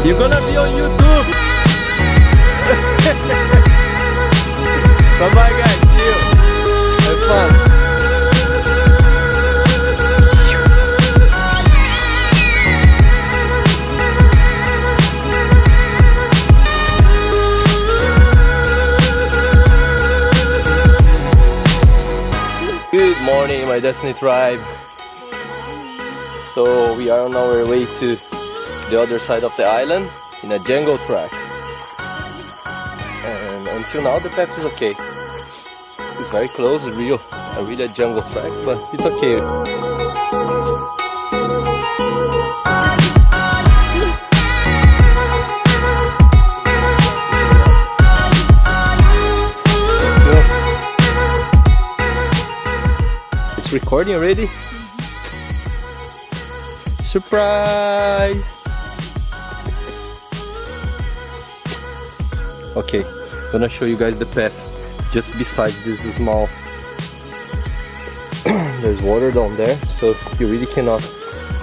You're gonna be on YouTube. Bye bye guys, see you. Have fun. Good morning, my Destiny tribe. So we are on our way to the other side of the island in a jungle track. And until now the path is okay. It's very close, a really jungle track, but it's okay. It's recording already? Surprise! Okay, gonna show you guys the path just beside this small there's water down there, so you really cannot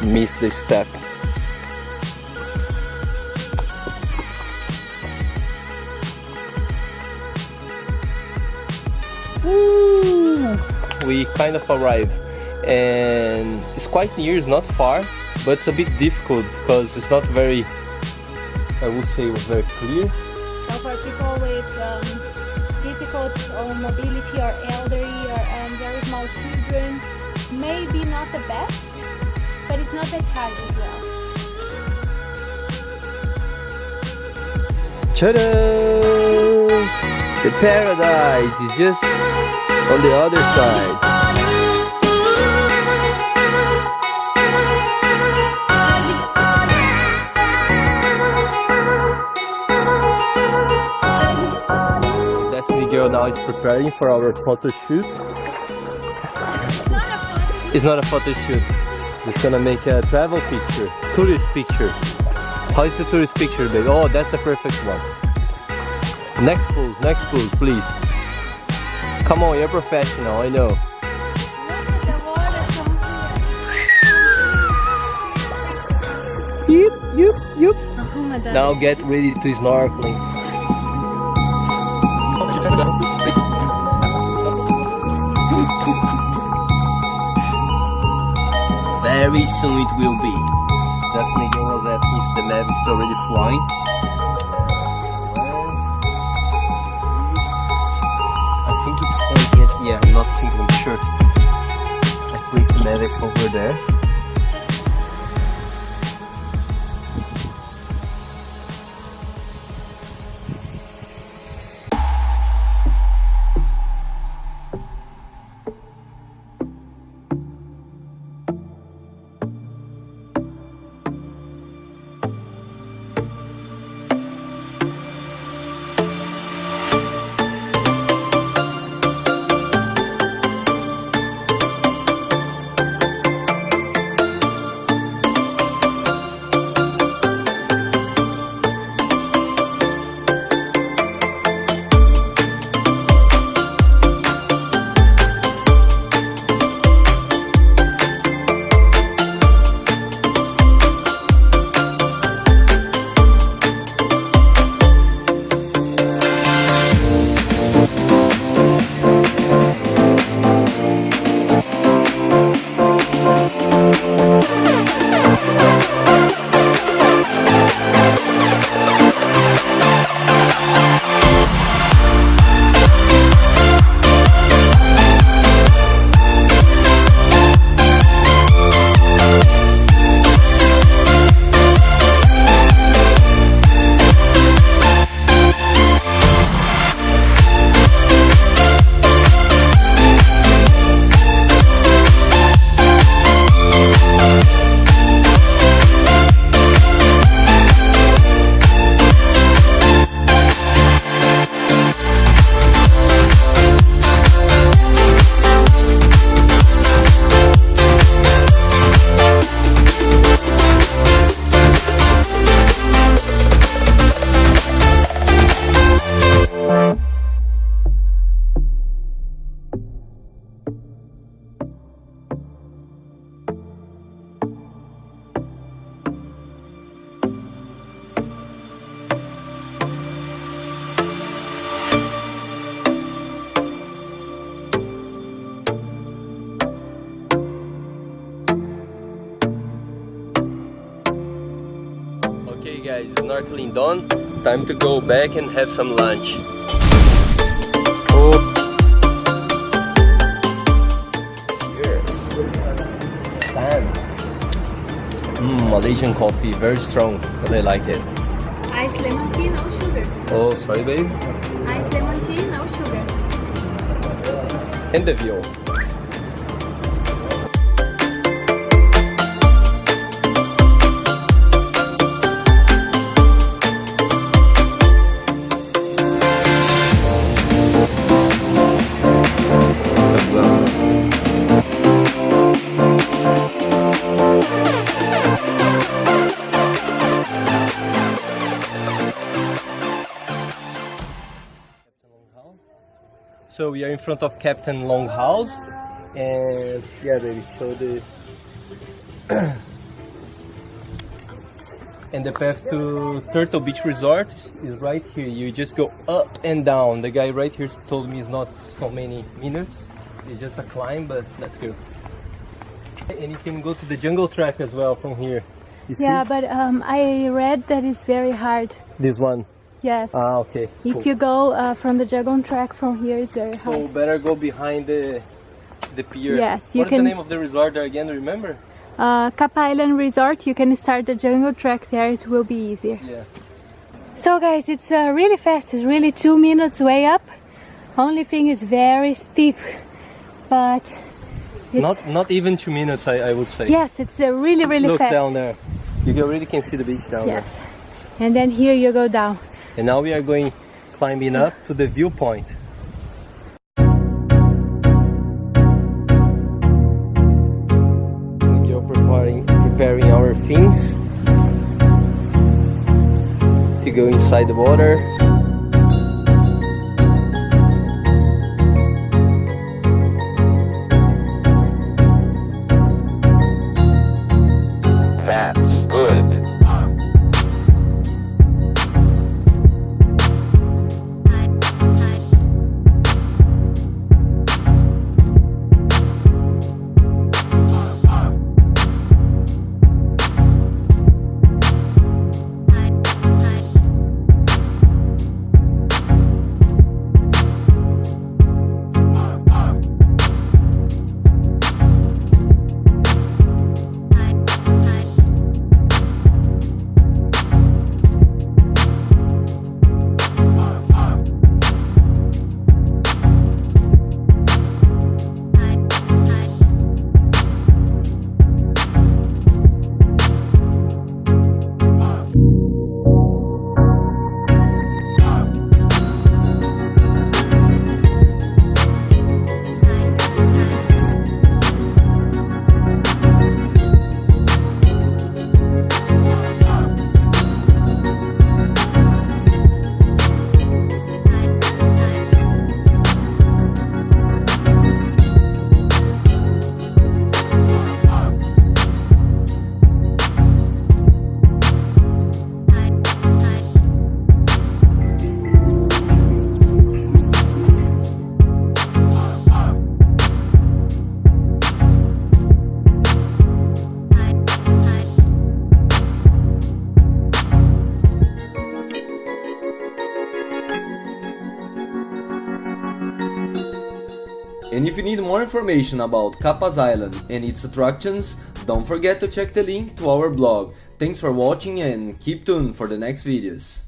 miss this step. Woo! We kind of arrived and it's quite near, it's not far, but it's a bit difficult because it's not very, I would say it was very clear. So for people with difficult mobility or elderly or very small children, maybe not the best, but it's not that hard as well. Ta-da! The paradise is just on the other side. Now is preparing for our photo shoot. It's not a photo shoot. It's gonna make a travel picture, tourist picture. How is the tourist picture, babe? Oh, that's the perfect one. Next pose, please. Come on, you're professional, I know. Yup. Oh, now get ready to snorkeling. Very soon it will be. Destiny was asking if the map is already flying. I think it's flying. Yeah, I'm not thinking, I'm sure. I placed the medic over there. Okay guys, snorkeling done. Time to go back and have some lunch. Oh. Cheers. Malaysian coffee, very strong, but I like it. Ice lemon tea, no sugar. Oh, sorry babe. Ice lemon tea, no sugar. And the view. So we are in front of Captain Longhouse, and yeah, baby, show the and the path to Turtle Beach Resort is right here. You just go up and down. The guy right here told me it's not so many minutes. It's just a climb, but let's go. And you can go to the jungle track as well from here. You Yeah, see? but I read that it's very hard. This one. Yes. Ah, okay. If Cool. you go from the jungle track from here, it's very So hard. better go behind the pier. Yes, you What is the can- name of the resort there again? Remember? Kapas Island Resort, you can start the jungle track there, it will be easier. Yeah. So guys, it's really fast, it's really 2 minutes way up. Only thing is very steep, but Not even 2 minutes, I would say. yes, it's really Look fast. down there. You already can see the beach down Yes. there. And then here you go down. And now we are going climbing up to the viewpoint. We are preparing our things to go inside the water. That's good. And if you need more information about Kapas Island and its attractions, don't forget to check the link to our blog. Thanks for watching and keep tuned for the next videos.